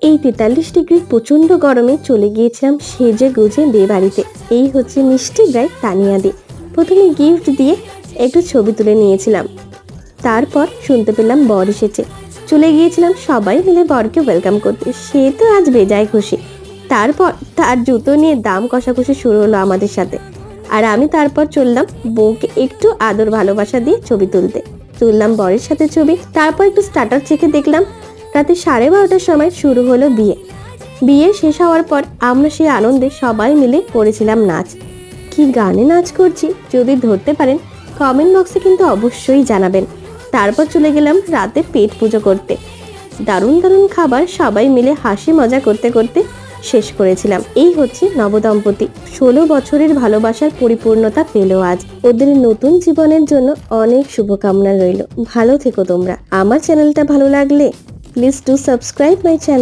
এই 43 ডিগ্রি প্রচন্ড গরমে চলে গিয়েছিলাম সেজে গুজে বিয়ে বাড়িতে। এই হচ্ছে মিষ্টি গায়ে তানিয়া দি। প্রথমে গিফট দিয়ে একটু ছবি তুলে নিয়েছিলাম, তারপর শুনতে পেলাম বর এসেছে। চলে গিয়েছিলাম সবাই মিলে বরকে ওয়েলকাম করতে। সে তো আজ বেজায় খুশি। তারপর তার জুতো নিয়ে দাম কষাকষি শুরু হলো আমাদের সাথে, আর আমি তারপর চললাম বউকে একটু আদর ভালোবাসা দিয়ে ছবি তুললাম বরের সাথে ছবি। তারপর একটু স্টার্টার চেখে দেখলাম রাতে 12:30টার সময় শুরু হলো বিয়ে শেষ হওয়ার পর আমরা সেই আনন্দে সবাই মিলে করেছিলাম নাচ। কি গানে নাচ করছি যদি ধরতে পারেন কমেন্ট বক্সে কিন্তু অবশ্যই জানাবেন। তারপর চলে গেলাম রাতে পেট পুজো করতে। দারুণ দারুণ খাবার সবাই মিলে হাসি মজা করতে করতে শেষ করেছিলাম। এই হচ্ছে নবদম্পতি, 16 বছরের ভালোবাসার পরিপূর্ণতা পেল আজ। ওদের নতুন জীবনের জন্য অনেক শুভকামনা রইল। ভালো থেকো তোমরা। আমার চ্যানেলটা ভালো লাগলে please do subscribe my channel.